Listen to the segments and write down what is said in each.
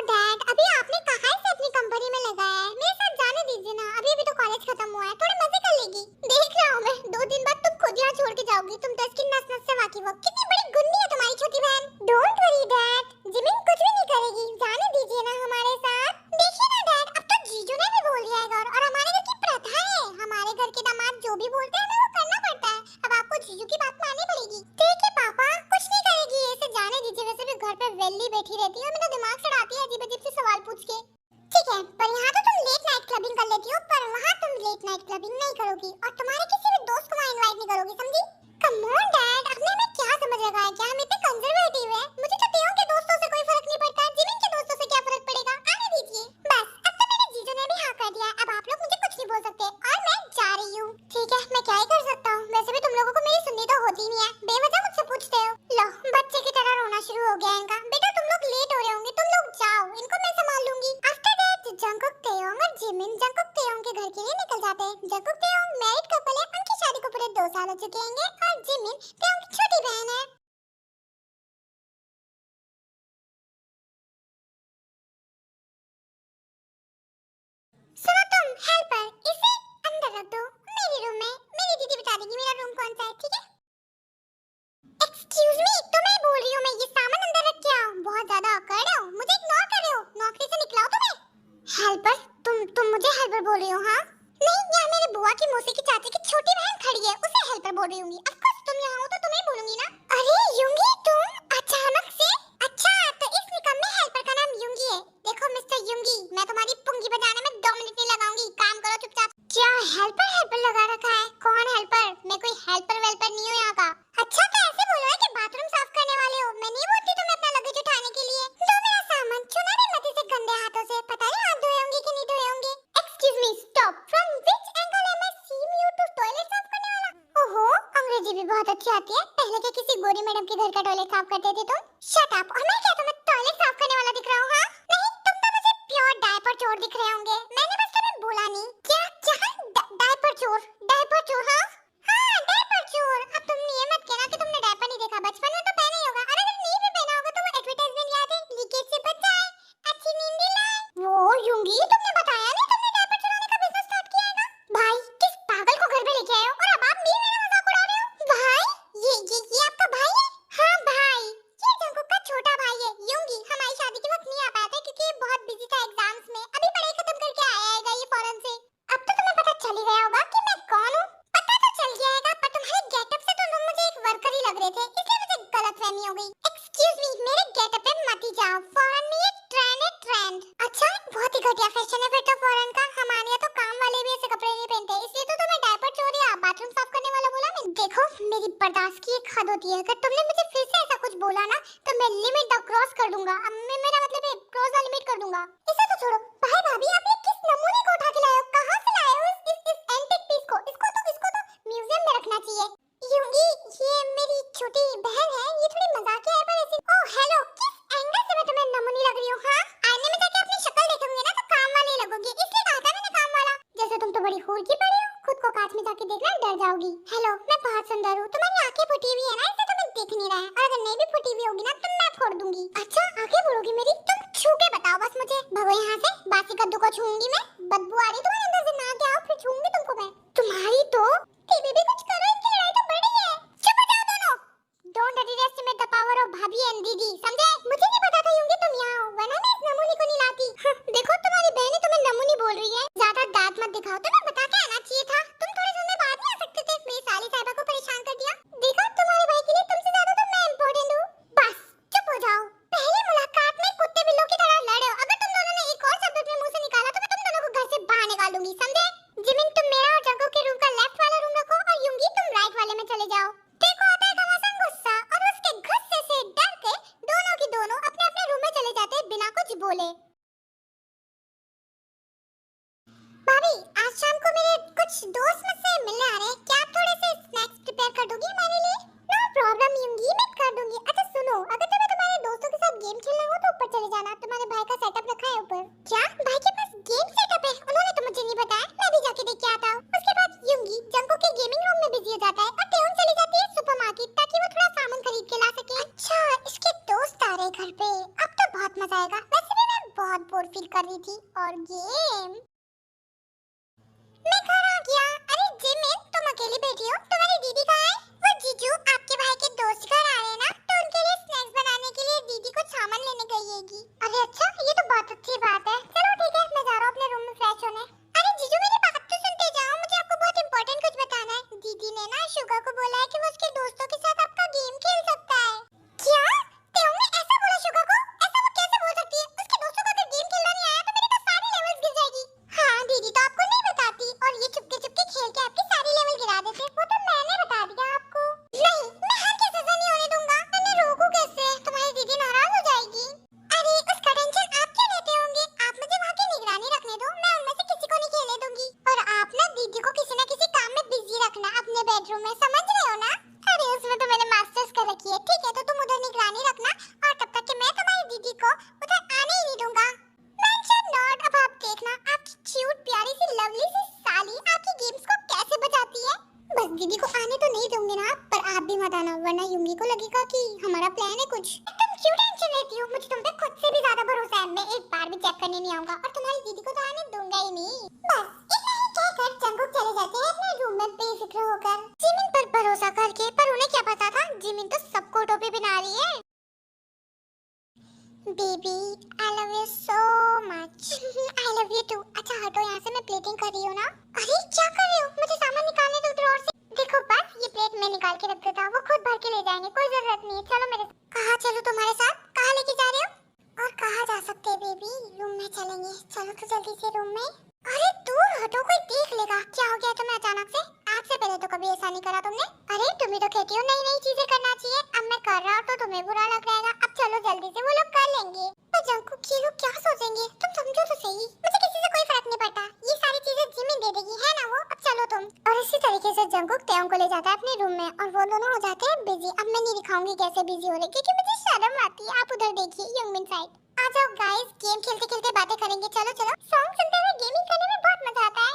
Dad, अभी आपने कहा है अपनी कंपनी में लगाया है, मेरे साथ जाने दीजिए ना। अभी अभी तो कॉलेज खत्म हुआ है, थोड़े मजे कर लेगी। देख रहा हूँ मैं, 2 दिन बाद तुम खुद यहाँ छोड़ के जाओगी। तुम तो इसकी नस नस से वाकिफ हो। कितनी बड़ी गुन्नी है तुम्हारी छोटी बहन। डोंट वरी डैड, जिमिन कुछ भी नहीं करेगी, जाने दीजिए ना हमारे साथ। देखिए ना डैड, अब तो जीजू ने भी बोल दिया है और हमारे घर की प्रथा है, हमारे घर के दामाद जो भी बोलते हैं हमें वो करना पड़ता है। अब आपको जीजू की बात माननी पड़ेगी। ठीक है पापा, कुछ नहीं करेगी, इसे जाने दीजिए। वैसे भी घर पे वेली बैठी रहती है और मेरा दिमाग सड़ाती है अजीब अजीब से सवाल पूछ के। ठीक है, पर यहाँ तो तुम लेट नाइट क्लबिंग कर लेती हो, पर वहाँ तुम लेट नाइट क्लबिंग नहीं करोगी और तुम्हारे किसी भी दोस्त को वहाँ इनवाइट नहीं करोगी, समझी? कम ऑन डैड, आपने हमें क्या समझ रखा है? क्या हम इतने कंजर्वेटिव हैं? मुझे तो तेओ के दोस्तों से कोई फर्क नहीं पड़ता, जिमिन के दोस्तों से क्या फर्क पड़ेगा? आने दीजिए बस। अब तो मेरे जीजू ने भी हाँ कर दिया, अब आप लोग मुझे कुछ नहीं बोल सकते और मैं जा रही हूँ। ठीक है, मैं क्या ही कर सकता हूँ? वैसे भी तुम लोगों को मेरी सुननी तो होती नहीं है, बेवजह मुझसे पूछते हो। लो, बच्चे की तरह रोना शुरू हो गया इनका। बेटा तुम लोग लेट हो रहे होंगे, तुम लोग जाओ, इनको मैं संभाल लूंगी। आफ्टर दैट जंगकुक, तेयोंग और जिमिन जंगकुक तेयोंग के घर के लिए निकल जाते हैं। जंगकुक तेयोंग मैरिड कपल है, उनकी शादी को पूरे 2 साल हो चुके हैं और जिमिन तेयोंग की छोटी बहन है। सुनो तुम हेल्पर, इसे अंदर रख दो मेरे रूम में। मेरी दीदी बता देगी मेरा रूम कौन सा है, ठीक है? एक्सक्यूज मी, तो मैं बोल रही हूँ मैं ये सामान अंदर रख के आओ। बहुत ज्यादा अकड़ रहे हो, मुझे इग्नोर कर रहे हो, नौकरी से निकलाओ तुम्हें। हेल्पर, तुम मुझे हेल्पर बोल रही हो? हाँ नहीं, यहाँ मेरी बुआ की मौसी की चाची की छोटी बहन खड़ी है, उसे हेल्पर बोल रही होंगी। ऑफ कोर्स तुम यहाँ हो तो तुम्हें बोलूंगी ना। अरे युंगी, तुम अचानक से? अच्छा, तो इस निकम्मे हेल्पर का नाम युंगी है। देखो मिस्टर युंगी, मैं तुम्हारी पुंगी बजाने में 2 मिनट नहीं लगाऊंगी, काम करो चुपचाप। क्या हेल्पर हेल्पर लगा रखा है? कौन हेल्पर? मैं कोई हेल्पर वेल्पर नहीं हूँ यहाँ का। अच्छा, तो ऐसे बोलो है कि बाथरूम साफ करने वाले हो? मैं नहीं बोलती तुम्हें अपना लगेज उठाने के लिए। लो मेरा सामान, छूना भी मत इसे गंदे हाथों से। पता नहीं हाथ धोए होंगे कि नहीं धोए होंगे। Excuse me, stop. From which angle am I seeing you to toilet साफ करने वाला? ओहो, अंग्रेजी भी बहुत अच्छी आती है। पहले क्या किसी गोरी मैडम के घर का टॉयलेट साफ करते थे तुम? Shut up. और मैं क्या तुम्हें टॉयलेट साफ करने वाला दिख रहा हूँ? हाँ नहीं, तुम तो मुझे प्योर डायपर चोर दिख रहे होंगे। मैंने बस तुम्हें बोला नहीं। क्या डायपर चोर? डायपर चोर? हाँ हाँ, डायपर चोर। अब तुमने ये मत कहना कि तुमने डायपर नहीं देखा, बचपन में तो पहना ही होगा। और अगर नहीं भी पहना होगा तो वो एडवर्टाइजमेंट याद है, लीकेज से बच जाए, अच्छी नींद दिलाए। वो युंगी, तुमने बताया नहीं तुमने डायपर चुराने का बिजनेस स्टार्ट किया है ना? भाई, किस पागल को घर पे लेके आए हो और अब आप मेरा मजाक उड़ा रहे हो? भाई, ये आपका भाई है? हाँ भाई, ये जंगकुक का छोटा भाई है। युंगी हमारी शादी के वक्त नहीं आ पाया था क्योंकि ये बहुत बिजी था एग्जाम्स में। अभी पढ़ाई खत्म करके आएगा ये फॉरेन से। अब तो तुम्हें पता चल ही गया होगा कि मैं कौन हूँ। पता तो चल जाएगा, पर तुम्हारे गेटअप से तो तुम मुझे एक वर्कर ही लग रहे थे, इसलिए मुझे गलतफहमी हो गई। एक्सक्यूज मी, मेरे गेटअप पे मत ही जाओ, फॉरेन में ये ट्रेंड है, ट्रेंड। अच्छा, बहुत ही घटिया फैशन है फिर तो फॉरेन का। हमारे यहाँ तो काम वाले भी ऐसे कपड़े नहीं पहनते, इसलिए तो तुम्हें डायपर चोर या बाथरूम साफ करने वाला बोला मैं। देखो, मेरी बर्दाश्त की एक हद होती है, अगर तुमने मुझे फिर से ऐसा कुछ बोला ना तो मैं लिमिट क्रॉस कर दूंगा। अब मेरा मतलब है क्रॉस द लिमिट कर दूंगा। इसे तो छोड़ो। भाई भाभी, आप ये किस नमूने को उठा के लाए हो? कहां से लाए हो इस एंटिक पीस को? इसको तो म्यूजियम में रखना चाहिए। युंगी, ये मेरी छोटी बहन है, ये थोड़ी मजाकिया है पर ऐसी। ओह हेलो, किस एंगल से मैं तुम्हें नमूनी लग रही हूँ? हाँ, आईने में जाके अपनी शक्ल देखोगे ना तो काम वाली लगोगी, इसलिए कहा था मैंने काम वाला। जैसे तुम तो बड़ी हूर की पड़ी हो, खुद को कांच में जाके देखना डर जाओगी। हेलो, मैं बहुत सुंदर हूँ, तुम्हारी आंखें फूटी हुई है ना, इससे तुम्हें दिख नहीं रहा है, और अगर नहीं भी फूटी हुई होगी ना तो मैं फोड़ दूंगी। अच्छा, आंखें फोड़ोगी मेरी? तुम छू के बताओ बस मुझे। भगो यहाँ से, बासी कद्दू को छूंगी मैं, बदबू आ रही तुम्हारे अंदर से, ना के आओ फिर छूंगी तुमको मैं। तुम्हारी तो टीवी भी कुछ करो, इनकी लड़ाई तो बढ़ रही है। चुप हो जाओ दोनों। Don't underestimate the power of भाभी एंड दीदी, समझे? मुझे नहीं पता था युंगी तुम यहाँ हो, वरना मैं इस नमूनी को नहीं लाती। देखो, तुम्हारी बहन तुम्हें नमूनी बोल रही है, ज्यादा दांत मत दिखाओ, तुम्हें बता के आना चाहिए था। तुम थोड़ी देर में बाद नहीं आ सकते थे, मेरी साली साहिबा को परेशान कर दिया। देखा, तुम्हारे भाई के लिए तुमसे ज्यादा तो मैं इम्पोर्टेंट हूँ। बस चुप हो जाओ। पहली मुलाकात में कुत्ते बिल्लों की तरह लड़े हो, अगर तुम दोनों ने एक और शब्द अपने मुंह से निकाला तो मैं तुम दोनों को घर से बाहर निकाल दूंगी, समझे? जिमिन, तुम मेरा और जंगकुक के रूम का लेफ्ट वाला रूम रखो और युंगी तुम राइट वाले में चले जाओ। देखो, आता है घमासान गुस्सा, और उसके गुस्से से डर के दोनों की दोनों अपने अपने रूम में चले जाते हैं बिना कुछ बोले। भाभी, आज शाम को मेरे कुछ दोस्त मुझसे मिलने आ रहे हैं, क्या आप थोड़े से स्नैक्स प्रिपेयर कर दोगी हमारे लिए? नो प्रॉब्लम युंगी, मैं कर दूंगी। अच्छा सुनो, अगर तुम्हें तुम्हारे दोस्तों के साथ गेम खेलना हो तो ऊपर चले जाना, तुम्हारे भाई का सेटअप रखा है ऊपर। क्या भाई के पास गेम सेटअप है? उन्होंने तो मुझे नहीं बताया, मैं भी जाके देख के आता हूँ। उसके बाद युंगी जंगकुक के गेमिंग रूम में बिजी हो जाता है और तेओन चली जाती है सुपरमार्केट ताकि वो थोड़ा सामान खरीद के ला सके। अच्छा, इसके दोस्त आ रहे घर पे, अब तो बहुत मजा आएगा। वैसे भी मैं बहुत बोर फील कर रही थी और गेम। मैं घर आ गया। अरे जिमिन, तुम अकेली बैठी हो? तुम्हारी दीदी कहाँ है? वो जीजू आपके भाई के दोस्त घर आ रहे हैं ना, तो उनके लिए स्नैक्स बनाने के लिए दीदी को सामान लेने गई हैगी। अरे अच्छा, ये तो बहुत अच्छी बात है। चलो ठीक है, मैं जा रहा हूँ अपने रूम में फ्रेश होने। अरे जीजू मेरी बात तो सुनते जाओ, मुझे आपको बहुत इंपॉर्टेंट कुछ बताना है। दीदी ने ना शुगर को बोला है कि वो उसके दोस्तों के साथ आपका गेम खेल सकता है। क्या? तेओ ने ऐसा बोला शुगर को? ऐसा वो कैसे बोल सकती है? उसके दोस्तों को अगर गेम खेलना नहीं आया तो मेरी तो सारी लेवल्स गिर जाएगी। हाँ, दीदी तो आपको नहीं बताती और ये चुपके चुपके खेल के आपकी सारी लेवल गिरा देते। वो तो मैंने बता दिया आपको। नहीं, मैं हार के सजा नहीं होने दूंगा। मैं रोकूं कैसे? तुम्हारी दीदी नाराज हो जाएगी। अरे उसका टेंशन आप क्यों लेते होंगे? आप मुझे वहाँ की निगरानी रखने दो, मैं उनमें से किसी को नहीं खेलने दूंगी। और आप ना दीदी को किसी न किसी काम में बिजी रखना अपने बेडरूम में, समझ रहे हो ना? अरे उसमें तो मैंने मास्टर्स कर रखी है। ठीक है, तो तुम उधर निगरानी रखना और तब तक कि मैं तुम्हारी दीदी को उधर आने ही नहीं दूंगा। Mention not. अब आप देखना आपकी क्यूट प्यारी सी लवली सी साली आपकी गेम्स को कैसे बचाती है। बस दीदी को आने तो नहीं दूंगे ना, पर आप भी मत आना वरना युंगी को लगेगा कि हमारा प्लान है कुछ। तुम क्यों टेंशन लेती हो? मुझे तुम पे खुद से भी ज्यादा भरोसा है। मैं एक बार भी चेक करने नहीं आऊंगा और तुम्हारी दीदी को तो आने दूंगा ही नहीं। बस इतना ही कहकर जंगुक चले जाते हैं अपने रूम में बेफिक्र होकर, जिमिन पर भरोसा करके। पर उन्हें क्या पता था जिमिन तो सबको टोपी पहना रही है। Baby I love you so much. I love you too. अच्छा हटो यहाँ से, मैं प्लेटिंग कर रही हूँ ना। अरे क्या कर रही हो? मुझे सामान निकालने दो ड्रॉअर से। देखो बस ये प्लेट मैं निकाल के रख देता हूँ, वो खुद भर के ले जाएंगे, कोई जरूरत नहीं है। चलो मेरे साथ। कहाँ चलूँ तुम्हारे साथ? कहाँ लेके जा रहे हो? और कहाँ जा सकते हैं बेबी? रूम में चलेंगे। चलो तो जल्दी से रूम में। अरे दूर हटो, कोई देख लेगा। क्या हो गया तुम्हें अचानक से? आज से पहले तो कभी ऐसा नहीं करा तुमने। अरे तुम ही तो कहती हो नई नई चीजें करना चाहिए। अब मैं कर रहा हूँ तो तुम्हें बुरा लग रहेगा। अब चलो जल्दी से, वो लोग कर लेंगे। पर जंकुक ये लोग क्या सोचेंगे? तुम समझो तो सही। मुझे किसी से कोई फर्क नहीं पड़ता, ये सारी चीजें जिमिन दे देगी, है ना वो? अब चलो तुम। और इसी तरीके से जंकुक तेओ को ले जाता है अपने रूम में और वो दोनों हो जाते हैं बिजी। अब मैं नहीं दिखाऊंगी कैसे बिजी हो रहे, क्योंकि मुझे शर्म आती है। आप उधर देखिए यंगमिन साइड। आ जाओ गाइस, गेम खेलते खेलते बातें करेंगे। चलो चलो, सॉन्ग सुनते हुए गेमिंग करने में बहुत मजा आता है।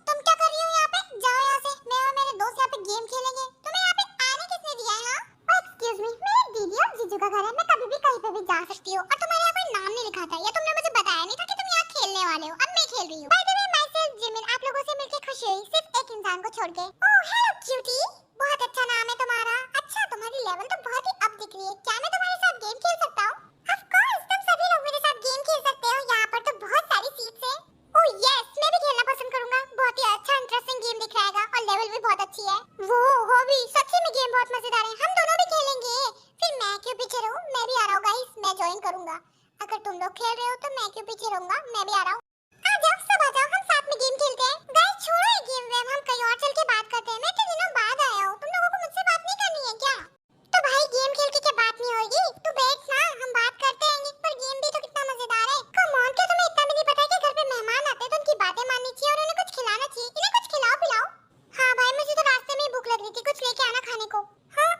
तुम क्या कर रही हो यहाँ पे? जाओ यहाँ से, मैं और मेरे दोस्त यहाँ पे गेम खेलेंगे। तुम्हें यहाँ पे आने किसने दिया है? हाँ एक्सक्यूज मी, मेरी दीदी और जीजू का घर है, मैं कभी भी कहीं पे भी जा सकती हूँ। और तुम्हारे यहाँ कोई नाम नहीं लिखा था या तुमने मुझे बताया नहीं था कि तुम यहाँ खेलने वाले हो। अब मैं खेल रही हूँ। By the way my self Jimin. आप लोगों से मिलकर खुशी हुई, सिर्फ एक इंसान को छोड़ के। ओह हेलो क्यूटी, बहुत अच्छा नाम है तुम्हारा। अच्छा तुम्हारी लेवल तो बहुत ही अप दिख रही है। क्या मैं तुम्हारे साथ गेम खेल सकता हूँ? ऑफ कोर्स, तुम सभी लोग मेरे साथ गेम खेल सकते हो। यहाँ पर तो बहुत सारी सीट्स हैं। ओह यस, मैं भी खेलना पसंद करूंगा। बहुत ही अच्छा इंटरेस्टिंग गेम दिख रहा है और लेवल भी बहुत अच्छी है। वो हॉबी सच्ची में गेम बहुत मजेदार है। हम दोनों भी खेलेंगे। फिर मैं क्यों पीछे रहूं? मैं भी आ रहा हूँ गाइस, मैं ज्वाइन करूंगा। अगर तुम लोग खेल रहे हो तो मैं क्यों पीछे रहूंगा? मैं भी आ रहा हूँ। आ जाओ सब आ जाओ, हम साथ में गेम खेलते हैं। गाइस छोड़ो ये गेम वेम, हम कहीं और चल के बात करते हैं। मैं इतने दिनों बाद आया हूँ, तुम लोगों को मुझसे बात नहीं करनी है क्या? तो भाई गेम खेल के क्या बात नहीं होगी? तू बैठ ना, हम बात करते हैं। पर गेम भी तो कितना मजेदार है। कम ऑन, क्या तुम्हें इतना भी नहीं पता कि घर पे मेहमान आते हैं तो उनकी बातें माननी चाहिए और उन्हें कुछ खिलाना चाहिए? इन्हें कुछ खिलाओ पिलाओ। हाँ भाई, मुझे तो रास्ते में ही भूख लग रही थी, कुछ लेके आना खाने को। हाँ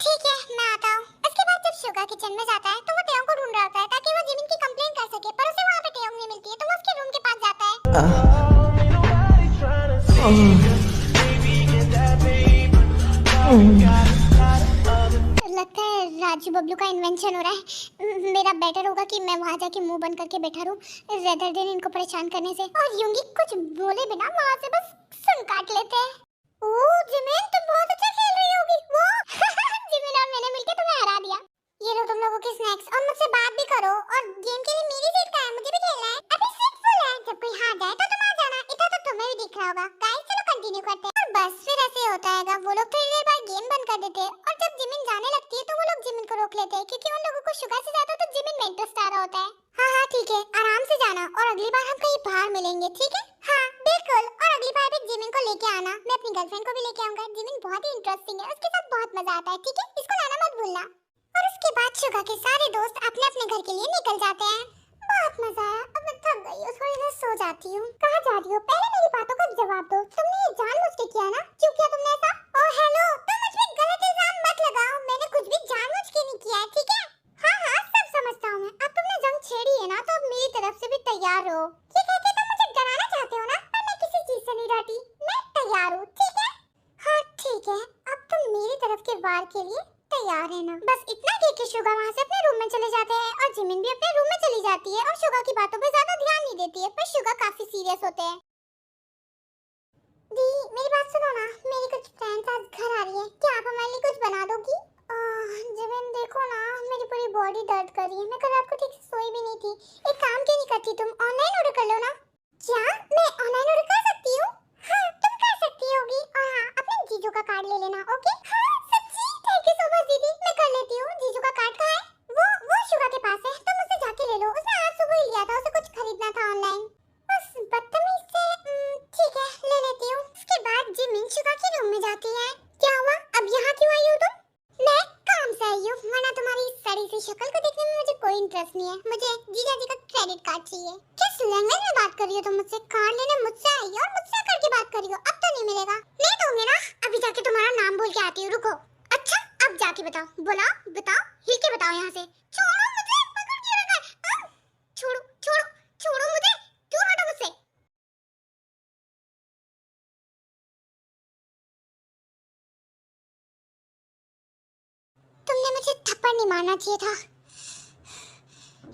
ठीक है, मैं आता हूँ। उसके बाद जब शुगा किचन में जाता है तो वो तेओ को ढूंढ रहा होता है ताकि वो जिमिन की कंप्लेंट कर सके, पर उसे वहाँ पे तेओ नहीं मिलती है तो वो उसके रूम के पास जाता है। लगता है राजू बबलू का इन्वेंशन हो रहा है। मेरा बेटर होगा कि मैं वहाँ जाके मुंह बंद करके बैठा रहूं रेदर देन इनको परेशान करने से। और यूंगी कुछ बोले बिना वहाँ से बस सुन काट लेते हैं। ओह जिमिन, तुम बहुत अच्छा खेल रही होगी। वो जिमिन और मैंने मिलके तुम्हें हरा दिया। ये लो तुम लोगों के स्नैक्स और मुझसे बात भी करो। और गेम के लिए मेरी सीट कहाँ है? मुझे भी खेलना है। अभी सीट फुल है, जब कोई हार जाए तो तुम आ जाना। इतना तो तुम्हें भी दिख रहा होगा। गाइस चलो कंटिन्यू करते हैं। और बस फिर ऐसे होता है, वो लोग थोड़ी देर बाद गेम बंद कर देते हैं और जब जिमिन जाने लगती है तो वो लोग जिमिन को रोक लेते हैं क्योंकि उन लोगों को शुगर से ज्यादा तो जिमिन में इंटरेस्ट आ रहा होता है। हाँ ठीक है, आराम से जाना और अगली बार हम कहीं बाहर मिलेंगे, ठीक है? हाँ बिल्कुल, और अगली बार भी जिमिन को लेके आना। मैं अपनी गर्लफ्रेंड को भी लेके आऊंगा। जिमिन बहुत ही इंटरेस्टिंग है, उसके साथ बहुत मजा आता है, ठीक है? इसको लाना मत भूलना। और उसके बाद शुगा के सारे दोस्त अपने अपने घर के लिए निकल जाते हैं। बहुत मजा आया, अब मैं थक गई हूँ, थोड़ी देर सो जाती हूँ। कहाँ जा रही हो? पहले मेरी बातों का जवाब दो। तुमने ये जानबूझ के किया ना? क्यों किया तुमने ऐसा? ओह हेलो, तुम मुझ पे गलत इल्जाम मत लगाओ। मैंने कुछ भी जानबूझ के नहीं किया है, ठीक है? हाँ सब समझता हूँ मैं। अब तुमने जंग छेड़ी है ना, तो अब मेरी तरफ से भी तैयार रहो। ये कहते तुम मुझे डराना चाहते हो ना, पर मैं किसी चीज से नहीं डरती। मैं तैयार हूँ, ठीक है? हाँ ठीक है, अब तुम मेरी तरफ के वार के लिए तैयार है ना। बस इतना कह के शुगा वहाँ से अपने रूम में चले जाते हैं और जिमिन भी अपने रूम में चली जाती है और शुगा की बातों पे ज्यादा ध्यान नहीं देती है, पर शुगा काफी सीरियस होते हैं। दी मेरी बात सुनो ना, मेरी कुछ फ्रेंड्स आज घर आ रही है, क्या आप हमारे लिए कुछ बना दोगी? जिमिन देखो ना, मेरी पूरी बॉडी दर्द कर रही है, मैं कल रात को ठीक से सोई भी नहीं थी। एक काम क्यों नहीं करती तुम, ऑनलाइन ऑर्डर कर लो ना। क्या मैं ऑनलाइन ऑर्डर कर सकती हूँ? हाँ तुम कर सकती होगी, और हाँ अपने जीजू का कार्ड ले लेना, ओके? हाँ सच्ची, थैंक यू सो मच दीदी, मैं कर लेती हूँ। जीजू का कार्ड कहाँ है? वो शुगा के पास है, तुम उससे जाके ले लो, उसने आज सुबह ही लिया था, उसे कुछ खरीदना था ऑनलाइन। बस बदतमीज से ठीक है ले लेती हूँ। उसके बाद जिमिन शुगा के रूम में जाती है। क्या हुआ, अब यहाँ क्यों आई हो तुम? मैं काम से आई हूँ, वरना तुम्हारी सड़ी सी शक्ल को देखने में मुझे कोई इंटरेस्ट नहीं है, मुझे जीजा जी का क्रेडिट कार्ड चाहिए। किस लैंग्वेज में बात कर रही हो तुम मुझसे? कार्ड लेने मुझसे आई हो और मुझसे करके बात कर रही हो, अब तो नहीं मिलेगा। नहीं दोगे ना, अभी जाके तुम्हारा नाम बोल के आती हूँ, रुको। अच्छा अब जाके बताओ, बुलाओ बताओ, हिल के बताओ यहाँ से। छोड़ो मुझे, पकड़ के रखा है। छोड़ो छोड़ो छोड़ो मुझे, दूर हटो मुझसे। तुमने मुझे थप्पड़ नहीं मारना चाहिए था।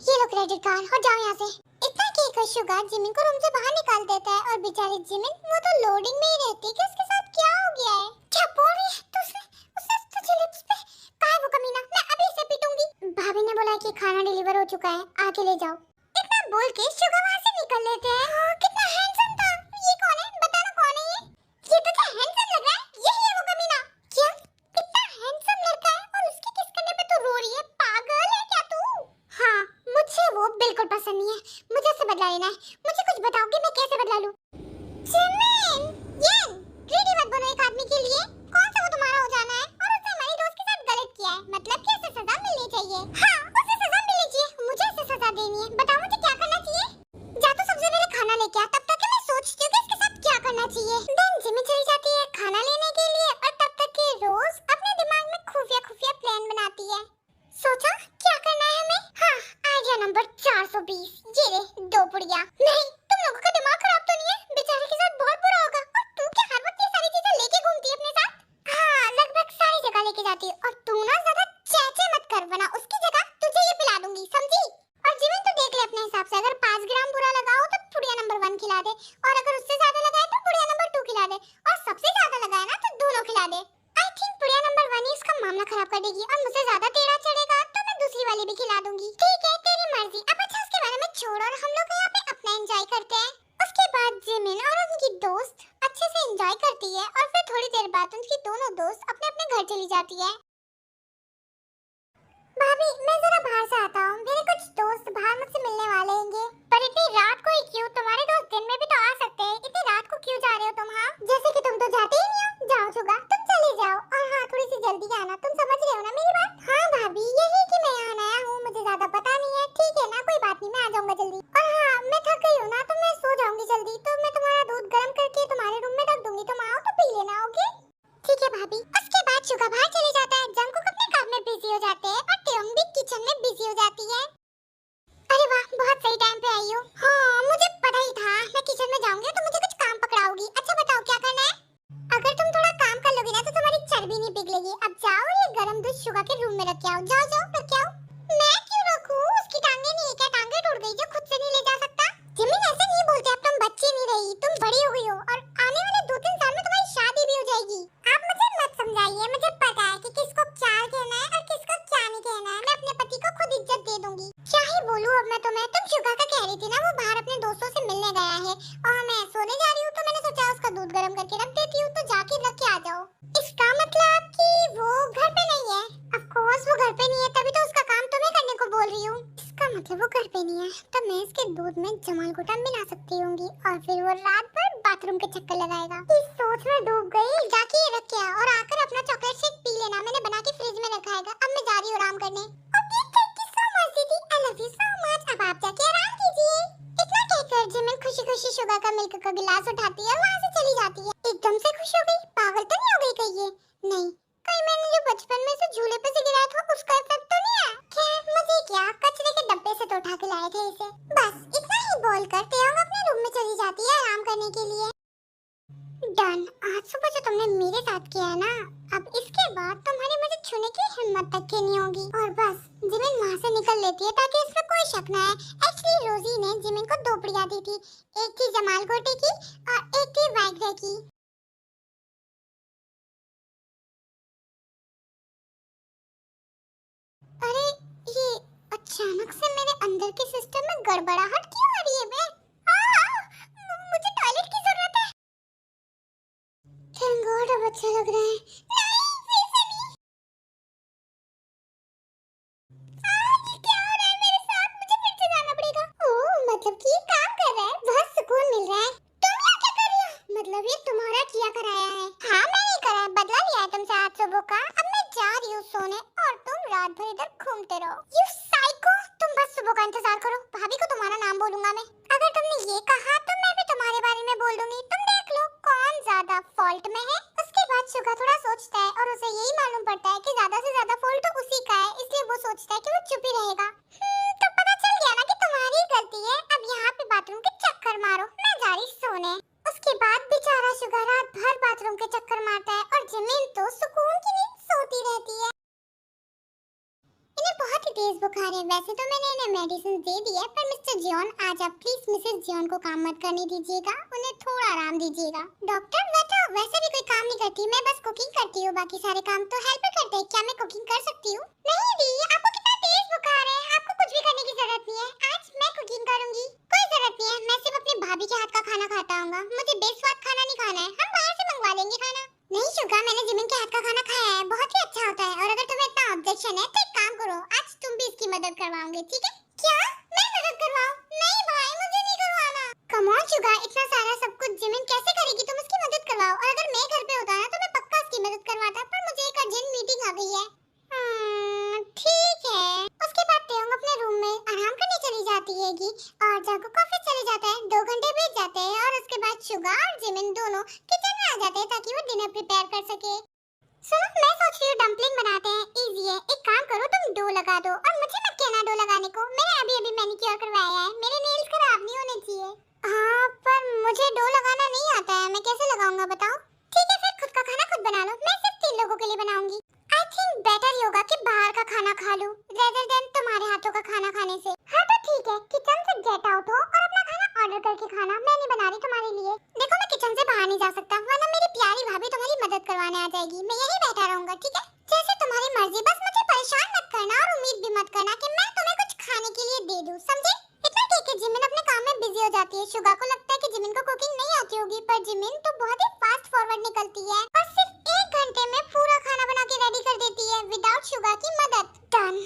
ये लो क्रेडिट कार्ड और जाओ यहाँ से। इतना कहकर शुगा जिमिन को रूम से बाहर निकाल देता है और बेचारी जिमिन वो तो लोडिंग में ही रहती है कि उसके साथ क्या हो गया है। क्या बोल रही है तू? उसने तुझे लिप्स पे कहा है वो कमीना, मैं अभी इसे पीटूंगी। भाभी ने बोला कि खाना डिलीवर हो चुका है, आके ले जाओ। इतना बोल के शुगा वहाँ से निकल लेते हैं। हाँ, कितना हैंडसम था। ये कौन है, बताना कौन है ये? ये तो क्या हैंडसम लग रहा है, यही है वो कमीना। क्या कितना हैंडसम लड़का है और उसके किस करने पे तू रो रही है, पागल है क्या तू? हाँ मुझे वो बिल्कुल पसंद नहीं है, मुझे उससे बदला लेना है। मुझे कुछ बताओ कि मैं कैसे बदला लूं? जिमिन ये ग्रीडी मत बनो एक आदमी के लिए, कौन सा वो तुम्हारा हो जाना है? और उसने हमारी दोस्त के साथ गलत किया है, मतलब कि उसे सजा मिलनी चाहिए। हाँ उसे सजा मिलनी चाहिए, मुझे उसे सजा देनी है। बताओ मुझे क्या करना चाहिए? जा तो सबसे पहले खाना लेके आ, तब तक मैं सोचती हूँ कि इसके साथ क्या करना चाहिए। देन जिमिन चली जाती है खाना लेने के लिए और तब तक के रोज अपने दिमाग में खुफिया खुफिया प्लान बनाती है। सोचा क्या करना है हमें? हाँ आइडिया नंबर 420, ये ले 2 पुड़िया। नहीं तुम लोगों का दिमाग खराब तो नहीं है? बेचारे के साथ बहुत बुरा होगा। और तू क्या हर वक्त ये सारी चीजें लेके घूमती है अपने साथ? हाँ लगभग सारी जगह लेके जाती है। और तू ना ज्यादा चैचे मत कर, वरना उसकी जगह तुझे ये पिला दूंगी, समझी? और जिमिन तो देख ले अपने हिसाब से, अगर 5 ग्राम बुरा लगा हो तो पुड़िया नंबर 1 खिला दे, और अगर उससे ज्यादा लगा है तो पुड़िया नंबर 2 खिला दे, और सबसे ज्यादा लगा है ना तो दोनों खिला दे। आई थिंक पुड़िया नंबर 1 ही इसका मामला खराब कर देगी, और मुझसे ज्यादा टेढ़ा चढ़ेगा तो मैं दूसरी वाली भी खिला दूंगी। ठीक है तेरी मर्जी। अब अच्छा उसके बारे में छोड़ और हम लोग यहाँ पे अपना एंजॉय करते हैं। उसके बाद जिमिन और उनकी दोस्त अच्छे से एंजॉय करती है और फिर थोड़ी देर बाद उनकी दोनों दोस्त अपने अपने घर चली जाती है। भाभी मैं जरा बाहर से आता हूँ, मेरे कुछ दोस्त बाहर मुझसे मिलने वाले होंगे। पर इतनी रात को ही क्यों? तुम्हारे दोस्त दिन में भी तो आ सकते हैं, इतनी रात को क्यों जा रहे हो तुम? हाँ जैसे कि तुम तो जाते ही नहीं हो। जाओ शुगा तुम चले जाओ, और हाँ थोड़ी सी जल्दी आना, तुम समझ रहे हो ना मेरी बात? हाँ भाभी यही कि मैं यहाँ नया हूँ, मुझे ज्यादा पता नहीं है। ठीक है ना, कोई बात नहीं, मैं आ जाऊंगा जल्दी। और हाँ मैं थक गई हूँ ना तो मैं सो जाऊंगी जल्दी, तो मैं तुम्हारा दूध गर्म करके तुम्हारे रूम में रख दूंगी, तुम आओ तो पी लेना, ओके? ठीक है भाभी। उसके बाद शुगा बाहर चले जाता है, जंगकुक अपने काम में बिजी हो जाते हैं और त्योंग भी किचन में बिजी हो जाती है। अरे वाह बहुत सही टाइम पे आई हो। हाँ मुझे पता ही था मैं किचन में जाऊंगी तो मुझे कुछ काम पकड़ाओगी। अच्छा बताओ क्या करना है? अगर तुम थोड़ा काम कर लोगी ना तो तुम्हारी चर्बी नहीं पिघलेगी। अब जाओ और ये गरम दूध शुगा के रूम में रख के आओ, जाओ जाओ रख के आओ। मैं क्यों रखूं? उसकी टांगे नहीं है क्या? टांगे टूट गई जो खुद से नहीं ले जा सकता? जिमिन ऐसे नहीं बोलते, अब तुम बच्ची नहीं रही, तुम बड़ी हो गई हो और आने वाले 2-3 साल में तुम्हारी शादी भी हो जाएगी। आप मुझे मत समझाइए, मुझे पता है कि किसको क्या कहना है और किसको क्या नहीं कहना है। मैं अपने पति को खुद इज्जत दे दूंगी। क्या ही बोलूं अब मैं तुम्हें? तुम शुगा का कह रही थी ना वो बाहर अपने दोस्तों से मिलने गया है और मैं सोने जा रही हूँ, तो मैंने सोचा उसका दूध गर्म करके रख देती हूँ, तो जाके रख के आ जाओ। इसका मतलब कि वो घर पे नहीं है? ऑफ कोर्स वो घर पे नहीं है, तभी तो उसका काम तुम्हें करने को बोल रही हूँ। इसका मतलब वो घर पे नहीं है, तो मैं इसके दूध में जमाल घोटा मिला सकती होंगी और फिर वो रात भर बाथरूम के चक्कर लगाएगा। इस सोच में डूब गई। जाके ये रख के आ और आकर अपना चॉकलेट शेक पी लेना, मैंने बना के फ्रिज में रखा है। अब मैं जा रही हूँ आराम करने। Okay thank you so much दीदी, I love you so much. अब आप जाके आराम कीजिए। इतना कहकर जिमिन खुशी खुशी शुगा का मिल्क का गिलास उठाती है और वहाँ से चली जाती है। एकदम से खुश हो गई, पागल तो नहीं हो गई कहीं ये? नहीं कहीं मैंने जो बचपन में से झूले पे से गिराया था उसका इफेक्ट तो नहीं है? खैर मुझे क्या, कचरे के डब्बे से तो उठा के लाए थे इसे। बस इतना ही बोलकर त्योंग अपने रूम में चली जाती है आराम करने के लिए। डन। आज सुबह जो तुमने मेरे साथ किया है ना, अब इसके बाद तुम्हारी मुझे छूने की हिम्मत तक की नहीं होगी। और बस जिमिन वहाँ से निकल लेती है ताकि इसमें कोई शक ना है। एक्चुअली रोजी ने जिमिन को दो बढ़िया दी थी, एक थी जमाल गोटे की और एक थी वाइग्रे की। अरे ये अचानक से मेरे अंदर के सिस्टम में गड़बड़ाहट क्यों आ रही है बे? मुझे टॉयलेट की जरूरत है। थैंक गॉड अब अच्छा लग रहा है। नहीं फिर से नहीं। ये क्या हो रहा है मेरे साथ? मुझे फिर से जाना पड़ेगा। ओह मतलब कि ये काम कर रहा है, बहुत सुकून मिल रहा है। तुम यहाँ क्या कर रही हो? मतलब ये तुम्हारा किया कराया है? हाँ मैंने करा है, बदला लिया है तुमसे आज सुबह का। अब मैं जा रही हूँ सोने और तुम रात भर इधर घूमते रहो। यू साइको, तुम बस सुबह का इंतजार करो, भाभी को तुम्हारा नाम बोलूंगा मैं। अगर तुमने ये कहा तो मैं भी तुम्हारे बारे में बोल दूंगी। तुम देख लो कौन ज्यादा फॉल्ट में है। उसके बाद शुगा थोड़ा सोचता है और उसे यही मालूम पड़ता है कि ज्यादा से ज्यादा फॉल्ट तो उसी का है, इसलिए वो सोचता है कि वो चुप ही रहेगा। तो पता चल गया ना कि तुम्हारी गलती है। अब यहाँ पे बाथरूम के चक्कर मारो, मैं जा रही सोने। उसके बाद बेचारा शुगा रात भर बाथरूम के चक्कर मारता है और जिमिन तो सुकून की नींद सोती रहती है। इन्हें बहुत ही तेज बुखार है। वैसे तो मैंने इन्हें मेडिसिन दे दी है, पर मिस्टर जॉन आज आप प्लीज मिसेस जॉन को काम मत करने दीजिएगा, उन्हें थोड़ा आराम दीजिएगा। डॉक्टर बैठो, वैसे भी कोई काम नहीं करती, मैं बस कुकिंग करती हूँ, बाकी सारे काम तो हेल्पर करते हैं। क्या मैं कुकिंग कर सकती हूँ? नहीं दी, आपको कितना तेज बुखार है, आपको कुछ भी करने की जरूरत नहीं है। आज मैं कुकिंग करूंगी। कोई जरूरत नहीं है, मैं सिर्फ अपनी भाभी के हाथ का खाना खाता हूँ। मुझे बेस्वाद खाना नहीं खाना है, हम बाहर से मंगवा लेंगे खाना। नहीं शुगा, मैंने जिमिन के हाथ का खाना खाया है, बहुत ही अच्छा होता है। और अगर तुम्हें इतना ऑब्जेक्शन है तो एक काम करो, आज तुम भी इसकी मदद करवाओगे, ठीक है? क्या मैं मदद करवाऊं? नहीं भाई, मुझे नहीं करवाना। कम ऑन शुगा, इतना सारा सब कुछ जिमिन कैसे करेगी? तुम उसकी मदद करवाओ। और अगर मैं घर पे होता ना तो मैं पक्का उसकी मदद करवाता, पर मुझे एक अर्जेंट मीटिंग आ गई है। ठीक है। उसके बाद तेयोंग अपने रूम में आराम करने चली जाती हैगी और जागो ऑफिस चले जाता है। 2 घंटे बीत जाते हैं और उसके बाद शुगा और जिमिन दोनों किचन में आ जाते हैं ताकि वो डिनर प्रिपेयर कर सके। सुनो, मैं सोच रही हूँ डम्पलिंग बनाते हैं, इजी है। एक काम करो, तुम डो लगा दो और मुझे मत कहना डो लगाने को, मैंने अभी अभी मैनिक्योर करवाया है, मेरे नेल्स खराब नहीं होने चाहिए। हाँ पर मुझे डो लगाना नहीं आता है, मैं कैसे लगाऊंगा बताओ? ठीक है फिर खुद का खाना खुद बना लो, मैं सिर्फ 3 लोगों के लिए बनाऊंगी। आई थिंक बेटर होगा कि बाहर का खाना खा लूं रेदर देन तुम्हारे हाथों का खाना खाने से। हाँ तो ठीक है, किचन से गेट आउट हो और अपना खाना ऑर्डर करके खाना, मैं नहीं बना रही तुम्हारे लिए। देखो मैं किचन से बाहर नहीं जा सकता, वरना मेरी प्यारी भाभी तुम्हारी मदद करवाने आ जाएगी। मैं यहीं बैठा रहूंगा, ठीक है? जैसे तुम्हारी मर्जी, बस मुझे परेशान मत करना और उम्मीद भी मत करना कि मैं तुम्हें कुछ खाने के लिए दे दूं, समझे? इतना ठीक है। जिमिन अपने काम में बिजी हो जाती है। शुगा को लगता है कि जिमिन को कुकिंग नहीं आती होगी, पर जिमिन तो बहुत ही फास्ट फॉरवर्ड निकलती है और सिर्फ 1 घंटे में पूरा खाना बना के रेडी कर देती है विदाउट शुगा की मदद। डन।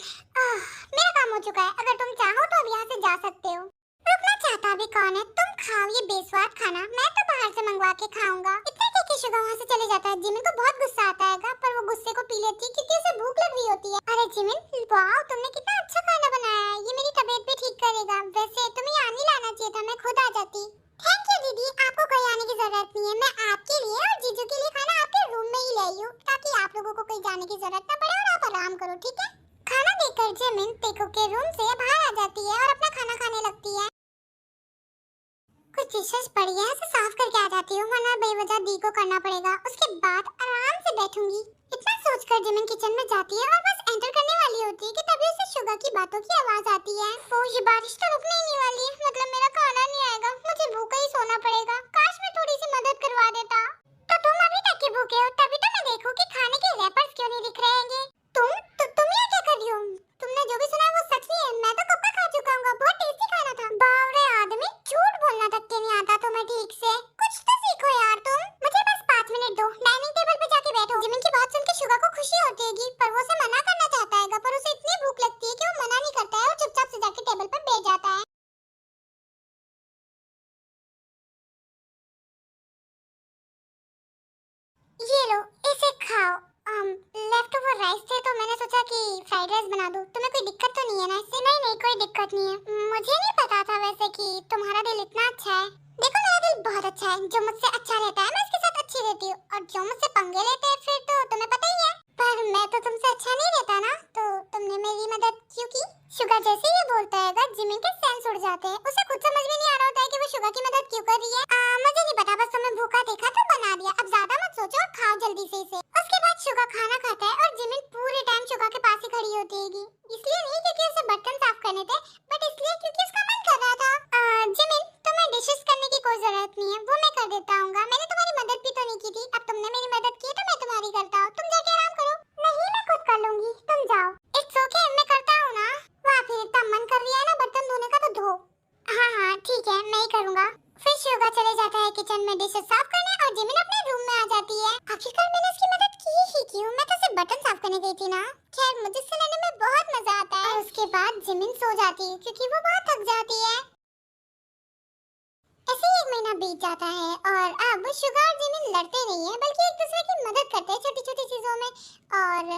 मेरा काम हो चुका है, अगर तुम चाहो तो अब यहाँ से जा सकते हो। रुकना चाहता भी कौन है? तुम खाओ ये बेस्वाद खाना, मैं तो बाहर से मंगवा के खाऊंगा। इतने ठीक है, शुगा वहाँ से चले जाता है। जिमिन को बहुत गुस्सा आता है, पर वो गुस्से को पी लेती है क्योंकि उसे भूख लग रही होती है। अरे जिमिन, वाओ तुमने कितना अच्छा खाना बनाया है, ये मेरी तबीयत भी ठीक करेगा। वैसे तुम्हें यहाँ नहीं लाना चाहिए था, मैं खुद आ जाती। थैंक यू दीदी, आपको कहीं आने की जरूरत नहीं है, मैं आपके लिए और जीजू के लिए खाना आपके रूम में ही ले आई हूँ ताकि आप लोगों को कहीं जाने की जरूरत ना पड़े और आप आराम करो, ठीक है? खाना देकर जिमिन टेको के रूम से बाहर आ जाती है और अपना खाना खाने लगती है। कुछ डिशेस पड़ी है, उसे साफ करके आ जाती हूँ, वरना बेवजह दी को करना पड़ेगा। उसके बाद आराम से बैठूंगी। इतना सोचकर जिमिन किचन में जाती है और बस एंटर करने वाली होती है कि तभी उसे शुगा की बातों की आवाज आती है। ओ ये बारिश तो रुकने ही नहीं वाली है, मतलब मेरा खाना नहीं आएगा, मुझे भूखा ही सोना पड़ेगा। काश मैं थोड़ी सी मदद करवा देता। तो तुम अभी तक के भूखे हो, तभी तो मैं देखूं कि खाने के रैपर्स क्यों नहीं दिख रहे हैं। तुम यहाँ क्या कर रही हो? तुमने जो भी सुना है वो सच नहीं है, मैं तो कब का खा चुका हूँ, बहुत टेस्टी खाना था। बावरे आदमी, झूठ बोलना तक के नहीं आता तुम्हें ठीक से, कुछ तो सीखो यार तुम। मुझे बस 5 मिनट दो, डाइनिंग टेबल पे जाके बैठो। जिमिन की बात सुन के शुगा को खुशी होती है, पर वो उसे मना करना चाहता है, पर उसे इतनी भूख लगती है कि वो मना नहीं करता है और चुपचाप से जाके टेबल पर बैठ जाता है। ये लो, इसे खाओ। लेफ्ट ओवर राइस थे तो मैंने सोचा कि फ्राइड राइस बना दूं। तुम्हें कोई दिक्कत तो नहीं है ना इससे? नहीं नहीं, कोई दिक्कत नहीं है। मुझे नहीं पता था वैसे कि तुम्हारा दिल इतना अच्छा है। देखो मेरा दिल बहुत अच्छा है, जो मुझसे अच्छा रहता है मैं उसके साथ अच्छी रहती हूँ, और जो मुझसे पंगे लेते हैं फिर तो तुम्हें पता ही है। पर मैं तो तुमसे अच्छा नहीं रहता ना, तो तुमने मेरी मदद क्यों की? शुगा जैसे ही ये बोलता है जिमिन के सेंस उड़ जाते हैं। उसे खुद समझ में नहीं आ रहा होता है कि वो शुगा की मदद क्यों कर रही है। मुझे नहीं पता, बस तुम्हें भूखा देखा तो बना अब ज्यादा मत सोचो और खाओ जल्दी से इसे। उसके बाद शुगा खाना खाता है और जिमिन पूरे टाइम शुगा के पास ही खड़ी होती है, इसलिए नहीं क्योंकि उसे बर्तन साफ करने थे, बट इसलिए क्योंकि उसका मन कर रहा था। जिमिन तुम्हें डिशेस करने की कोई जरूरत नहीं है, वो मैं कर देता हूँ। मैंने तुम्हारी मदद भी तो नहीं की थी, अब तुमने मेरी मदद की तो मैं तुम्हारी करता हूँ। तुम जाके आराम करो। नहीं मैं खुद कर लूंगी, तुम जाओ। इट्स ओके मैं करता हूँ ना। वाह फिर इतना मन कर रहा है ना बर्तन धोने का तो धो। हाँ हाँ ठीक है मैं ही करूँगा। फिर शुगा चले जाता है किचन में डिशेस साफ करने और जिमिन अपने रूम में आ जाती है। आखिरकार मैंने उसकी मदद की ही क्यों, मैं तो सिर्फ बर्तन साफ करने गई थी ना। खैर मुझे इससे लेने में बहुत मजा आता है। और उसके बाद जिमिन सो जाती है क्योंकि वो बहुत थक जाती है। ऐसे ही 1 महीना बीत जाता है और अब शुगा और जिमिन लड़ते नहीं है बल्कि एक दूसरे की मदद करते हैं छोटी छोटी चीजों में। और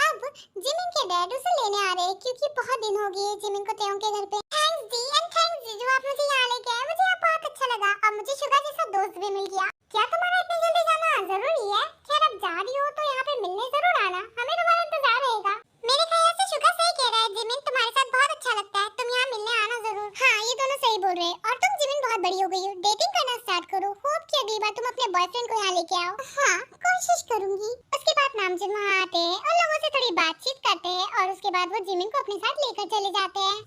अब जिमिन के डैड उसे लेने आ रहे हैं क्योंकि बहुत दिन हो गए जिमिन को तेयों के घर पे। थैंक्स दी एंड थैंक्स जी जो आप मुझे यहाँ लेके आए, मुझे आप बहुत अच्छा लगा और मुझे शुगा जैसा दोस्त भी मिल गया। क्या तुम्हारा इतनी जल्दी जाना जरूरी है? खैर अब जा रही हो तो यहाँ पे मिलने जरूर आना, हमें तुम्हारा इंतजार रहेगा। मेरे ख्याल से शुगा सही कह रहा है, जिमिन तुम्हारे साथ बहुत अच्छा लगता है, तुम यहाँ मिलने आना जरूर। हाँ ये दोनों सही बोल रहे हैं। और तुम जिमिन बहुत बड़ी हो गई हो, डेटिंग करना स्टार्ट करो। होप कि अगली बार तुम अपने बॉयफ्रेंड को यहाँ लेके आओ। हाँ कोशिश करूंगी। उसके बाद नामजिन वहाँ आते हैं और लोगों से थोड़ी बातचीत करते हैं और उसके बाद वो जिमिन को अपने साथ लेकर चले जाते हैं।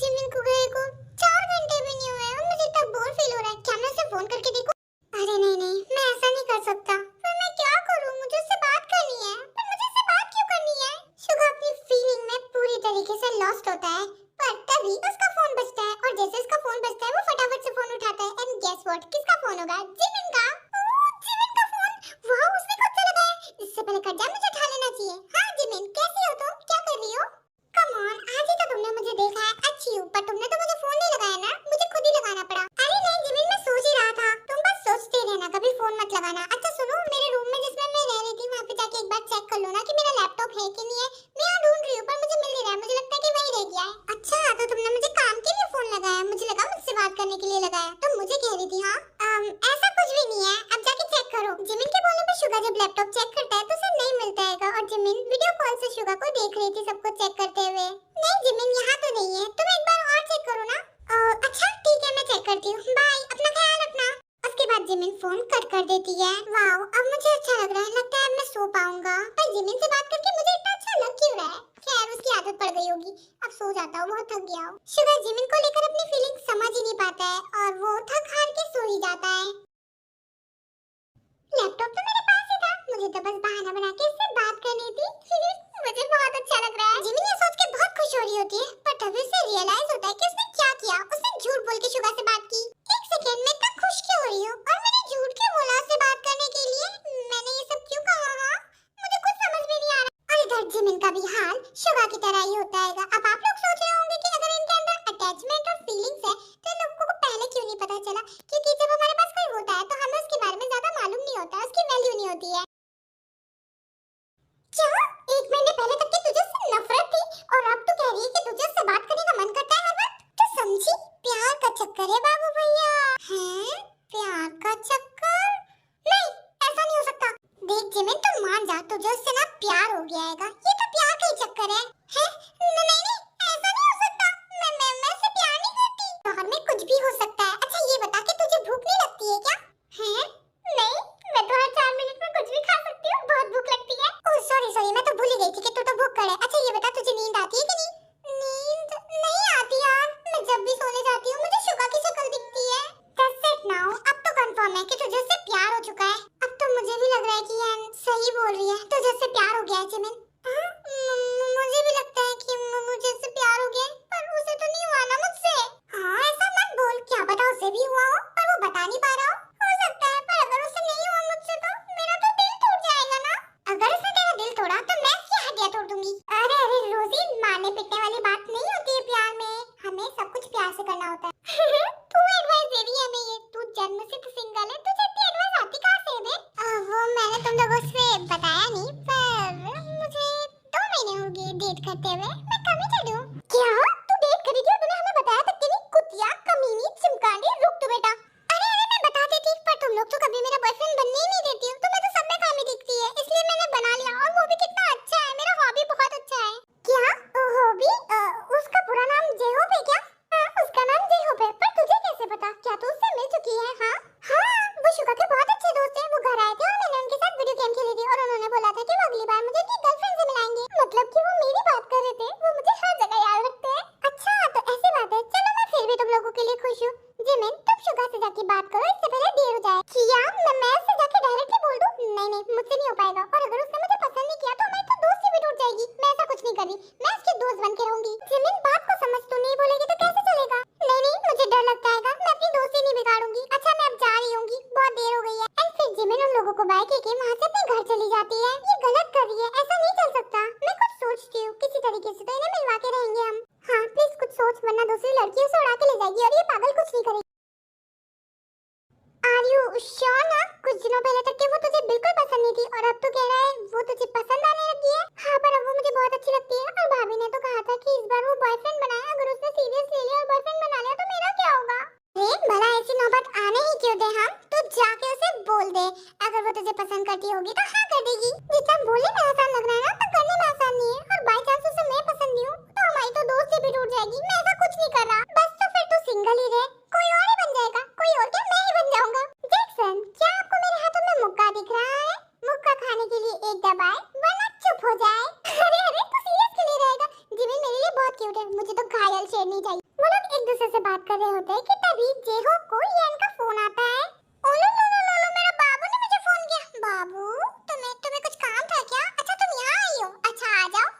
जिमिन को गए को 4 घंटे भी नहीं हुए और मुझे इतना बोर फील हो रहा है। क्या मैं उसे फोन करके देखूं? अरे नहीं नहीं मैं ऐसा नहीं कर सकता। पर मैं क्या करूं, मुझे उससे बात करनी है। पर मुझे उससे बात क्यों करनी है? शुगा अपनी फीलिंग में पूरी तरीके से लॉस्ट होता है, पर तभी उसका फोन बजता है और जैसे उसका फोन बजता है वो फटाफट से फोन उठाता है एंड गेस व्हाट, किसका फोन होगा? जिमिन का। ओह जिमिन का फोन, वाह उसने खुद से लगाया। इससे पहले कट जाए मुझे उठा लेना चाहिए। हां जिमिन कैसी हो तुम, क्या कर रही हो? कम ऑन आज ही तो तुमने मुझे देखा है, अच्छी हूं, पर तुमने तो मुझे फोन नहीं लगाया ना, मुझे खुद ही लगाना पड़ा। अरे नहीं जिमिन मैं सोच ही रहा था, तुम बस सोचते रहना, कभी फोन मत लगाना। अच्छा सुनो मेरे रूम में जिसमें मैं रह रही थी वहां पे जाके एक बार चेक कर लो ना कि मेरा लैपटॉप है कि नहीं है। मैं यहाँ ढूंढ रही हूँ पर मुझे मिल नहीं रहा है, मुझे लगता है कि वहीं रह गया है। अच्छा तो तुमने मुझे काम के लिए फोन लगाया, मुझे लगा मुझसे बात करने के लिए लगाया। तुम मुझे कह रही थी हाँ? ऐसा कुछ भी नहीं है, अब जाके चेक करो। जिमिन के बोलने पे शुगा जब लैपटॉप चेक करता है तो उसे नहीं मिलता है और जिमिन वीडियो कॉल से शुगा को देख रही थी सब कुछ चेक करते हुए। नहीं जिमिन यहाँ तो नहीं है, तुम एक बार और चेक करो ना। अच्छा ठीक है मैं चेक करती हूँ, बाय अपना ख्याल रखना। उसके बाद जिमिन फोन कट कर देती है। वाओ अब मुझे अच्छा लग रहा है, लगता है मैं सो पाऊंगा। पर जिमिन से बात करके मुझे इतना अच्छा लग क्यों रहा है? खैर उसकी आदत पड़ गई होगी, अब सो जाता हूँ, बहुत थक गया हूँ। शुगा जिमिन को लेकर अपनी फीलिंग समझ ही नहीं पाता है और वो थक हार के सो ही जाता है। लैपटॉप तो मेरे पास ही था, मुझे तो बस बहाना बना के इससे बात करनी थी। मुझे बहुत अच्छा लग रहा है। जिमिन ये सोच के बहुत खुश हो रही होती है पर तभी उसे रियलाइज होता है कि उसने क्या किया। उसने झूठ बोल के शुगा से बात की। एक सेकंड में इतना खुश क्यों हो रही हूँ और मैंने झूठ क्यों बोला उससे बात करने के लिए? मैंने ये सब क्यों कहा? हाँ मुझे कुछ समझ में नहीं आ रहा। और इधर जिमिन का भी हाल शुगा की तरह ही होता है। अब आप लोग सोच रहे होंगे कि अगर इनके अंदर अटैचमेंट और फीलिंग्स है तो इन लोगों को पहले क्यों नहीं पता चला? क्योंकि जब हमारे पास कोई होता है तो हमें उसके बारे में ज्यादा मालूम नहीं होता, उसकी वैल्यू नहीं होती है। क्या 1 महीने पहले तक की तुझे उससे नफरत थी और अब तू कह रही है कि तुझे उससे बात करने का मन करता है हर वक्त? तू समझी प्यार का चक्कर है बाबू भैया। हैं प्यार का चक्कर? नहीं ऐसा नहीं हो सकता। देख जिमिन तू मान जा, तुझे उससे ना प्यार हो गया है, ये तो प्यार का ही चक्कर है। हैं नहीं नहीं ऐसा नहीं हो सकता, मैं उससे प्यार नहीं करती। बाहर में कुछ भी हो सकता है। अच्छा ये बता कि तुझे भूख नहीं लगती है क्या? हैं नहीं मैं तो हर 4 मिनट में कुछ भी खा सकती हूँ, बहुत भूख लगती है। ओह सॉरी मैं तो भूल ही गई थी कि तू तो भूख है। अच्छा ये बता तुझे नींद आती है कि नहीं? नींद नहीं आती यार, मैं जब भी सोने जाती हूँ मुझे शुगा की शक्ल दिखती है। That's it now, अब तो कंफर्म है कि तुझे उससे प्यार हो चुका है। अब तो मुझे भी लग रहा है कि यार सही बोल रही है, तुझे उससे प्यार हो गया है जिमिन। हाँ, मुझे भी लगता है कि मुझे उससे प्यार हो गया है, पर उसे तो नहीं हुआ ना मुझसे। हाँ ऐसा मत बोल, क्या पता उसे भी हुआ हो पर वो बता नहीं पा रहा हो सकता है। पर अगर उसे नहीं हुआ मुझसे तो मेरा तो दिल टूट जाएगा ना। अगर उसने तेरा दिल तोड़ा तो मैं उसकी हड्डियां तोड़ दूंगी। अरे रोजी मारने पीटने वाली बात नहीं होती है प्यार में, हमें सब कुछ प्यार से करना होता है। तू एडवाइस दे रही है हमें ये, तू जन्म से तो सिंगल है, तुझे इतनी एडवाइस आती कहां से है? वो मैंने तुम लोगों से बताया नहीं पर मुझे 2 महीने हो गए डेट करते हुए, मैं कभी चलूं? क्या तू डेट करी थी और तूने हमें बताया तक नहीं? कुतिया कमीनी चिमकांडी, रुक तू बेटा। अरे मैं बता देती पर तुम लोग तो कभी मेरा बॉयफ्रेंड बनने ही नहीं देती हो, तुम्हें तो सब में खामी दिखती है, इसलिए मैंने बना लिया और वो भी कितना अच्छा है, मेरा हॉबी बहुत अच्छा है। क्या हॉबी? उसका पूरा नाम जेहोप है क्या? हाँ उसका नाम जेहोप है, पर तुझे कैसे पता? क्या तू उससे मिल चुकी है? हाँ वो शुगा के बहुत अच्छे दोस्त हैं, वो खुश हूँ। जिमिन तुम शुगा से जाके बात करो, इससे पहले देर हो जाए। किया मैं उससे जाके डायरेक्टली बोल दूं? नहीं मुझसे नहीं हो पाएगा, और अगर उसने मुझे पसंद नहीं किया तो हमारी तो दोस्ती भी टूट जाएगी। मैं ऐसा कुछ नहीं कर रही, मैं उसकी दोस्त बन के रहूंगी। जिमिन बात को समझ, तू नहीं बोलेगी तो कैसे चलेगा? नहीं मुझे डर लगता है, मैं अपनी दोस्ती नहीं बिगाड़ूंगी। अच्छा मैं अब जा रही हूँगी, बहुत देर हो गई है। एंड फिर जिमिन उन लोगों को बाय के वहाँ से अपने घर चली जाती है। ये गलत कर रही है, ऐसा नहीं चल सकता। मैं कुछ सोचती हूँ, किसी तरीके से तो इन्हें मिलवा के रहेंगे हम। हाँ प्लीज कुछ सोच, वरना दूसरी लड़कियों से उड़ा के ले जाएगी और ये पागल कुछ नहीं करेगी। आर यू श्योर ना? कुछ दिनों पहले तक के वो तुझे बिल्कुल पसंद नहीं थी और अब तो कह रहा है वो तुझे पसंद आने लगी है। हाँ पर अब वो मुझे बहुत अच्छी लगती है और भाभी ने तो कहा था कि इस बार वो बॉयफ्रेंड बनाए। अगर उसने सीरियस ले लिया और बॉयफ्रेंड बना लिया तो मेरा क्या होगा? अरे भला ऐसी नौबत आने ही क्यों दे हम? तो जाके उसे बोल दे, अगर वो तुझे पसंद करती होगी तो हाँ कर देगी। जितना बोलने में आसान लग रहा है ना, तो करने में आसान नहीं है। और बाय चांस उसे मैं पसंद नहीं हूँ तो हमारी तो दोस्ती भी टूट जाएगी। मैं ऐसा कुछ नहीं कर रहा। बस तो फिर तू सिंगल ही रहे, कोई और ही बन जाएगा। कोई और क्या, मैं ही बन जाऊंगा। जैक्सन क्या आपको मेरे हाथों में मुक्का दिख रहा है? मुक्का खाने के लिए एक दबाए वरना चुप हो जाए। अरे तू सीरियस क्यों नहीं रहेगा? जिमिन मेरे लिए बहुत क्यूट है, मुझे तो घायल शेरनी चाहिए। वो लोग एक दूसरे से बात कर रहे होते हैं कि तभी जेहो को येन का फोन आता है। ओलो लो लो लो लो, मेरा बाबू ने मुझे फोन किया। बाबू तुम्हें कुछ काम था क्या? अच्छा तुम यहाँ आई हो, अच्छा आ जाओ।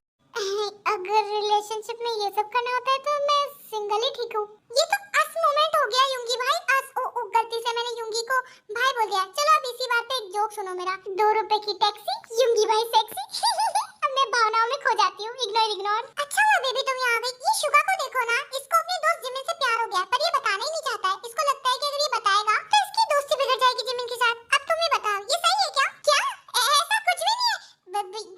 अगर रिलेशनशिप में ये सब करना होता है तो मैं सिंगल ही ठीक हूँ। ये तो अस मोमेंट हो गया युंगी भाई। अस ओ गलती से मैंने युंगी को भाई बोल दिया। चलो अब इसी बात पे एक जोक सुनो मेरा। 2 रुपए की टैक्सी, युंगी भाई सेक्सी। अब मैं भावनाओं में खो जाती हूँ। इग्नोर। अच्छा हुआ बेबी तुम यहाँ आ गई। ये शुगा को देखो ना, इसको अपने दोस्त जिमिन से प्यार हो गया पर ये बताना ही नहीं चाहता है। इसको लगता है कि अगर ये बताएगा तो इसकी दोस्ती बिगड़ जाएगी जिमिन के साथ। अब तुम ही बताओ ये सही है क्या? क्या ऐसा कुछ भी नहीं है।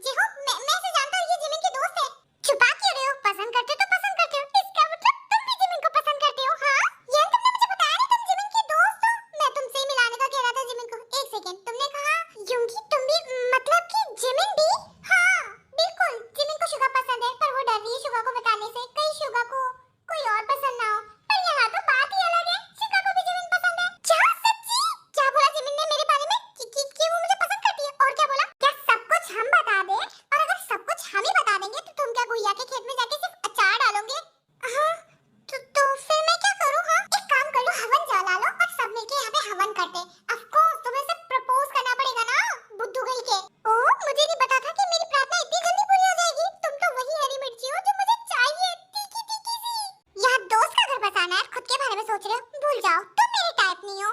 जेहो मैं इसे जानता हूँ, ये जिमिन की दोस्त है। छुपा क्यों रहे हो? पसंद करते हो तो पसंद करते हो, इसका मतलब तुम भी जिमिन को पसंद करते हो। हाँ यार तुमने मुझे बताया नहीं तुम जिमिन की दोस्त हो। मैं तुमसे ही मिलाने का कह रहा था जिमिन को। एक सेकंड, तुमने कहा युंगी तुम भी, मतलब कि जिमिन भी? हाँ बिल्कुल, जिमिन को शुगा पसंद है पर वो डर रही है शुगा को बताने से, कहीं शुगा को कोई और पसंद ना हो। पर यहाँ तो बात ही अलग है, शुगा को भी जिमिन पसंद है। क्या सच्ची? क्या बोला जिमिन ने मेरे बारे में कि वो मुझे पसंद करती है? और क्या बोला? क्या सब कुछ हम बता दें? और अगर सब कुछ हम ही बता देंगे तो तुम क्या गुड़िया के खेत में जाके सिर्फ अचार डालोगे? हाँ तो फिर मैं क्या करूँ? हाँ एक काम कर लो, हवन जला लो और सब मिलके यहाँ पे हवन करते। ऑफ कोर्स तुम्हें से प्रपोज करना पड़ेगा ना, बुद्धू गई के। ओ मुझे नहीं पता था कि मेरी प्रार्थना इतनी जल्दी पूरी हो जाएगी। तुम तो वही हरी मिर्ची हो जो मुझे चाहिए, तीखी सी। यहाँ दोस्त का घर बसाना है, खुद के बारे में सोच रहे हो? भूल जाओ, तुम मेरे टाइप नहीं हो।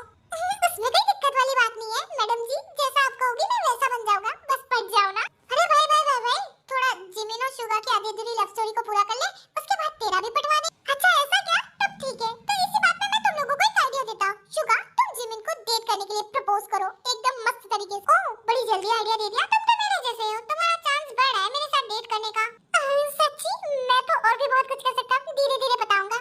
उसमें कोई दिक्कत वाली बात नहीं है मैडम जी, जैसा आप कहोगी मैं वैसा बन जाऊंगा, बस पट जाओ ना। अरे भाई थोड़ा जिमिन और शुगा की आधी अधूरी लव स्टोरी को पूरा कर ले, उसके बाद तेरा भी पटवा दे। अच्छा ऐसा क्या? तब ठीक है, तो इसी बात में मैं तुम लोगों को एक आइडिया देता हूँ। शुगा तुम जिमिन को डेट करने के लिए प्रपोज करो एकदम मस्त तरीके से। ओह बड़ी जल्दी आइडिया दे दिया, तुम तो मेरे जैसे हो, तुम्हारा चांस बढ़ा है मेरे साथ डेट करने का। सच्ची? मैं तो और भी बहुत कुछ कर सकता हूँ, धीरे धीरे बताऊंगा।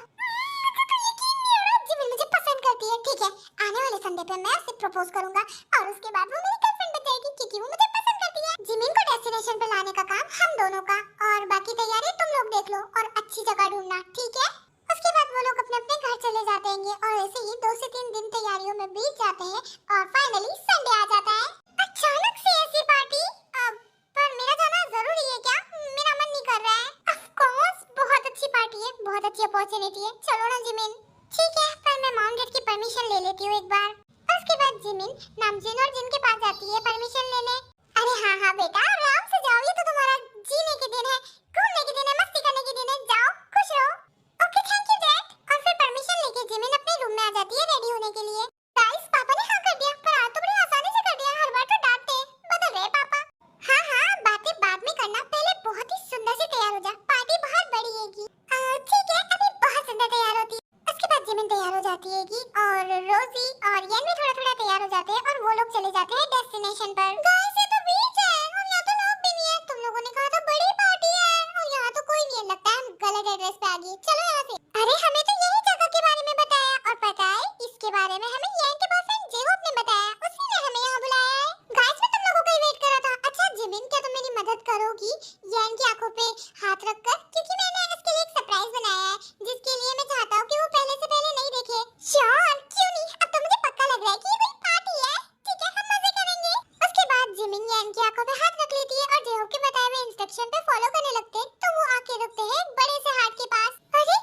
जिमिन मुझे पसंद करती है। ठीक है, आने वाले संडे पे मैं उसे प्रपोज करूंगा और उसके बाद वो मेरी गर्लफ्रेंड बन जाएगी क्योंकि वो मुझे पसंद करती है। जिमिन को डेस्टिनेशन पे लाने का काम हम दोनों का, और बाकी तैयारी तुम लोग देख लो और अच्छी जगह ढूंढना, ठीक है? उसके बाद वो लोग अपने अपने घर चले जाते हैं और ऐसे ही 2 से 3 दिन तैयारियों में बीत जाते हैं और फाइनली संडे आ जाता है। अचानक से ऐसी पार्टी? पर मेरा जाना जरूरी है क्या? मेरा मन नहीं कर रहा है। ऑफ कोर्स बहुत अच्छी पार्टी है, बहुत अच्छी अपॉर्चुनिटी है, चलो ना जिमिन। ठीक है पर मैं मॉम डैड की परमिशन ले लेती हूँ एक बार। और उसके बाद जिमिन नामजिन और जिन के पास जाती है परमिशन लेने। अरे हाँ बेटा आराम से जाओ, ये तो तुम्हारा जीने के दिन है, घूमने के दिन है, मस्ती करने के दिन है, जाओ खुश रहो। Okay thank you dad. और फिर परमिशन लेके जिमिन अपने रूम में आ जाती है रेडी होने के लिए। गाइस पापा ने हाँ कर दिया, पर आज तो बड़ी आसानी से कर दिया, हर बार तो डांटते हैं, बदल रहे पापा। हाँ बातें बाद में करना, पहले बहुत ही सुंदर से तैयार हो जा, पार्टी बहुत बड़ी हैगी। ठीक है अभी बहुत सुंदर तैयार होती है। उसके बाद जिमिन तैयार हो जाती हैगी और रोजी और येन भी थोड़ा थोड़ा तैयार हो जाते हैं और वो लोग चले जाते हैं डेस्टिनेशन पर। गाइस ये तो बीच है और यहाँ तो लोग भी नहीं है, तुम लोगों ने कहा था बड़ी पार्टी है और यहाँ तो कोई नहीं है, लगता है हम गलत एड्रेस पे आ गए, चलो यहाँ से। अरे हमें तो यही जगह के बारे में बताया और पता है इसके बारे में हमें येन के बॉयफ्रेंड जेहोप ने बताया, उसी ने हमें यहाँ बुलाया है। गाइस मैं तुम लोगों का ही वेट कर रहा था। अच्छा जिमिन क्या तुम मेरी मदद करोगी येन की आंखों पे हाथ रखकर, क्योंकि मैंने उसके लिए एक सरप्राइज बनाया है जिसके लिए मैं चाहता हूँ कि वो पहले से पहले नहीं देखे। श्योर क्यों नहीं, अब तो मुझे पक्का लग रहा है कि ये कोई पार्टी है। ठीक है हम मजे करेंगे। उसके बाद जिमिन येन की आंखों पे हाथ रख लेती है और जेहोप के बताए हुए इंस्ट्रक्शन पे फॉलो करने लगते हैं, तो वो आके रुकते हैं एक बड़े से हार्ट के पास। अरे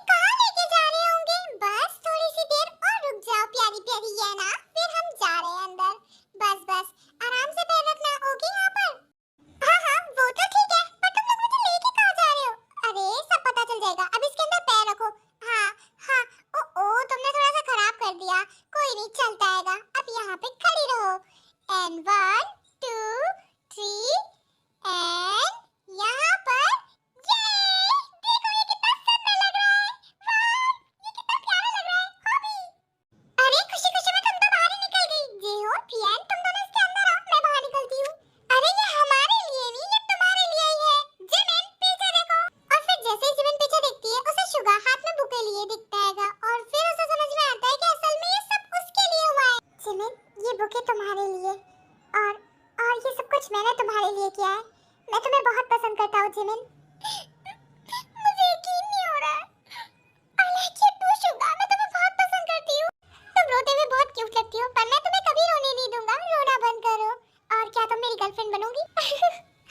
जिमिन। मुझे यकीन नहीं हो रहा है। I like you too, Suga. मैं तुम्हें बहुत पसंद करती हूँ। तुम रोते हुए बहुत क्यूट लगती हो, पर मैं तुम्हें कभी रोने नहीं दूंगा। रोना बंद करो। और क्या तुम मेरी गर्लफ्रेंड बनोगी?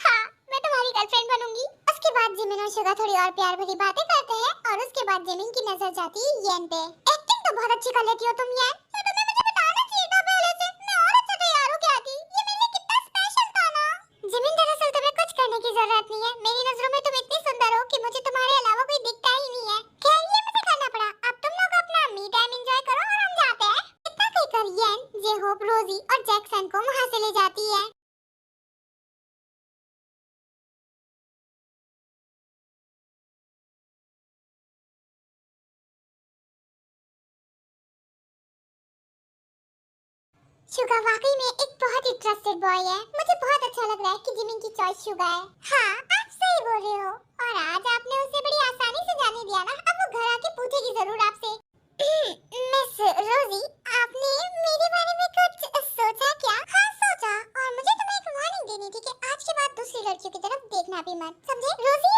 हाँ, मैं तुम्हारी गर्लफ्रेंड बनूंगी। उसके बाद जिमिन और शुगा थोड़ी और प्यार भरी बातें करते हैं और उसके बाद जिमिन की नजर जाती है येन पे। एक्टिंग तो बहुत अच्छी कर लेती हो तुम येन। तो तुम्हें मुझे बताना चाहिए था पहले से। मैं और अच्छा तैयार हो के आती। ये मेरे लिए कितना स्पेशल था ना। जिमिन दरअसल तुम्हें कुछ करने की जरूरत नहीं है। मेरी नजरों में तुम इतनी सुंदर हो कि मुझे तुम्हारे अलावा कोई दिखता ही नहीं है। खैर ये मुझे करना पड़ा। अब तुम लोग अपना मी टाइम एंजॉय करो और हम जाते हैं। इतना कहकर येन जे-होप, रोजी और जैक्सन को वहां से ले जाती है। शुगा वाकई में एक बहुत ही ट्रस्टेड बॉय है। मुझे बहुत अच्छा लग रहा है कि जिमिन की चॉइस शुगा है। हाँ, आप सही बोल रहे हो। और आज आपने उसे बड़ी आसानी से जाने दिया ना। अब वो घर आके पूछेगी जरूर आपसे। मिस रोजी, आपने मेरे बारे में कुछ सोचा क्या? हाँ सोचा, और मुझे तुम्हें एक वार्निंग देनी थी कि आज के बाद दूसरी लड़कियों की तरफ देखना भी मत, समझे? रोजी